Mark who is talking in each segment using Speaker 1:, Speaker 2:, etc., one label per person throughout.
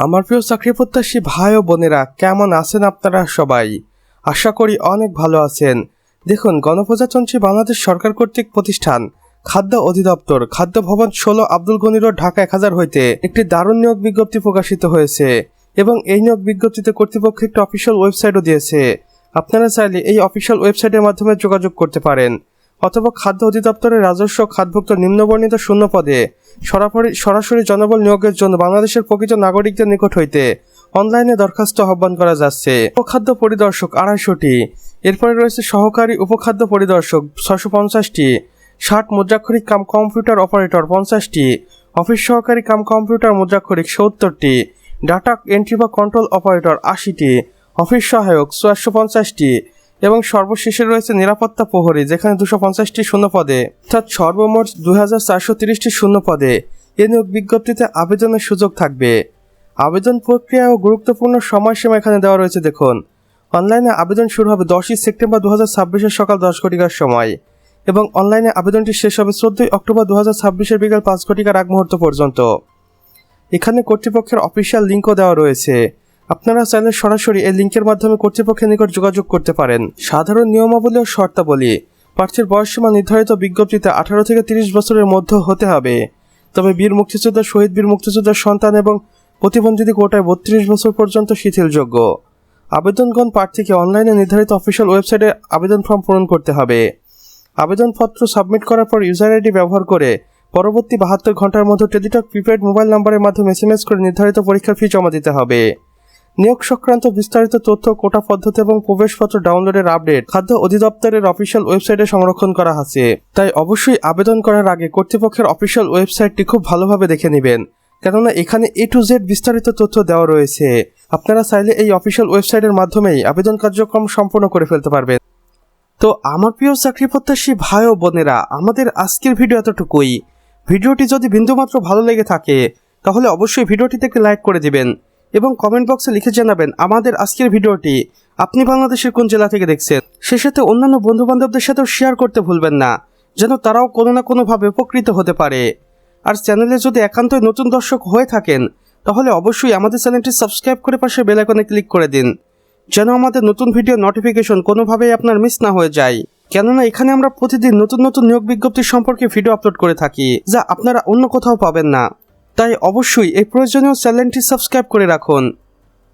Speaker 1: আমার প্রিয় চাকরি প্রত্যাশী ভাই ও বোনেরা, কেমন আছেন আপনারা সবাই? আশা করি অনেক ভালো আছেন। দেখুন, গণপ্রজাতন্ত্রী বাংলাদেশ সরকার কর্তৃক প্রতিষ্ঠান খাদ্য অধিদপ্তর খাদ্য ভবন 16 আব্দুল গনি রোড, ঢাকা 1000 হইতে একটি দারুণ নিয়োগ বিজ্ঞপ্তি প্রকাশিত হয়েছে এবং এই নিয়োগ বিজ্ঞপ্তিতে কর্তৃপক্ষ একটি অফিসিয়াল ওয়েবসাইটও দিয়েছে। আপনারা চাইলে এই অফিসিয়াল ওয়েবসাইটের মাধ্যমে যোগাযোগ করতে পারেন অথবা খাদ্য অধিদপ্তরের রাজস্ব খাতভুক্ত নিম্নবর্ণিত শূন্য পদে সরাসরি জনবল নিয়োগের জন্য বাংলাদেশের প্রকৃত নাগরিকদের নিকট হইতে অনলাইনে দরখাস্ত আহ্বান করা যাচ্ছে। উপখাদ্য পরিদর্শক 250টি, এরপরে রয়েছে সহকারী উপখাদ্য পরিদর্শক 650টি, 60 মুদ্রাক্ষরিক কাম কম্পিউটার অপারেটর 50টি, অফিস সহকারী কাম কম্পিউটার মুদ্রাক্ষরিক 70টি, ডাটা এন্ট্রি বা কন্ট্রোল অপারেটর 80টি, অফিস সহায়ক 450টি এবং সর্বশেষে রয়েছে নিরাপত্তা প্রহরী, যেখানে 250টি শূন্য পদে, অর্থাৎ সর্বমোট 2430টি শূন্য পদে এ নিয়োগ বিজ্ঞপ্তিতে আবেদনের সুযোগ থাকবে। আবেদন প্রক্রিয়া ও গুরুত্বপূর্ণ সময়সীমা এখানে দেওয়া রয়েছে। দেখুন, অনলাইনে আবেদন শুরু হবে 10ই সেপ্টেম্বর 2026 সকাল 10 ঘটিকার সময় এবং অনলাইনে আবেদনটি শেষ হবে 14 অক্টোবর 2026 বিকাল 5 ঘটিকার আগ মুহূর্ত পর্যন্ত। এখানে কর্তৃপক্ষের অফিসিয়াল লিঙ্কও দেওয়া রয়েছে। আপনারা চাইলে সরাসরি এই লিঙ্কের মাধ্যমে কর্তৃপক্ষের নিকট যোগাযোগ করতে পারেন। সাধারণ নিয়মাবলী ও শর্তাবলী: প্রার্থীর বয়সসীমা নির্ধারিত বিজ্ঞপ্তিতে 18 থেকে 30 বছরের মধ্যে হতে হবে, তবে বীর মুক্তিযোদ্ধা, শহীদ বীর মুক্তিযোদ্ধার সন্তান এবং প্রতিবন্ধী কোটায় 32 বছর পর্যন্ত শিথিলযোগ্য। আবেদনগণ প্রার্থীকে অনলাইনে নির্ধারিত অফিসিয়াল ওয়েবসাইটে আবেদন ফর্ম পূরণ করতে হবে। আবেদনপত্র সাবমিট করার পর ইউজার আইডি ব্যবহার করে পরবর্তী 72 ঘন্টার মধ্যে টেলিটক প্রিপেড মোবাইল নাম্বারের মাধ্যমে SMS করে নির্ধারিত পরীক্ষার ফি জমা দিতে হবে। নিয়োগ সংক্রান্ত বিস্তারিত তথ্য, কোটা পদ্ধতি এবং প্রবেশপত্র ডাউনলোডের আপডেট খাদ্য অধিদপ্তরের অফিসিয়াল ওয়েবসাইটে সংরক্ষণ করা আছে। তাই অবশ্যই আবেদন করার আগে কর্তৃপক্ষের অফিসিয়াল ওয়েবসাইটটি খুব ভালোভাবে দেখে নেবেন, কেননা এখানে A to Z বিস্তারিত তথ্য দেওয়া রয়েছে। আপনারা চাইলে এই অফিসিয়াল ওয়েবসাইটের মাধ্যমেই আবেদন কার্যক্রম সম্পন্ন করে ফেলতে পারবেন। তো আমার প্রিয় চাকরি প্রত্যাশী ভাই ও বোনেরা, আমাদের আজকের ভিডিও এতটুকুই। ভিডিওটি যদি বিন্দুমাত্র ভালো লেগে থাকে তাহলে অবশ্যই ভিডিওটিতে একটি লাইক করে দিবেন এবং কমেন্ট বক্সে লিখে জানাবেন আমাদের আজকের ভিডিওটি আপনি বাংলাদেশের কোন জেলা থেকে দেখছেন। সে সাথে অন্যান্য বন্ধুবান্ধবদের সাথেও শেয়ার করতে ভুলবেন না, যেন তারাও কোনো না কোনোভাবে উপকৃত হতে পারে। আর চ্যানেলে যদি একান্তই নতুন দর্শক হয়ে থাকেন তাহলে অবশ্যই আমাদের চ্যানেলটি সাবস্ক্রাইব করে পাশে বেল আইকনে ক্লিক করে দিন, যেন আমাদের নতুন ভিডিও নোটিফিকেশন কোনোভাবেই আপনার মিস না হয়ে যায়। কেননা এখানে আমরা প্রতিদিন নতুন নতুন নিয়োগ বিজ্ঞপ্তি সম্পর্কে ভিডিও আপলোড করে থাকি, যা আপনারা অন্য কোথাও পাবেন না। তাই অবশ্যই এই প্রয়োজনীয় চ্যানেলটি সাবস্ক্রাইব করে রাখুন।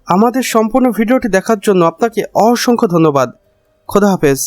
Speaker 1: আমাদের সম্পূর্ণ ভিডিওটি দেখার জন্য আপনাকে অসংখ্য ধন্যবাদ। খোদা হাফেজ।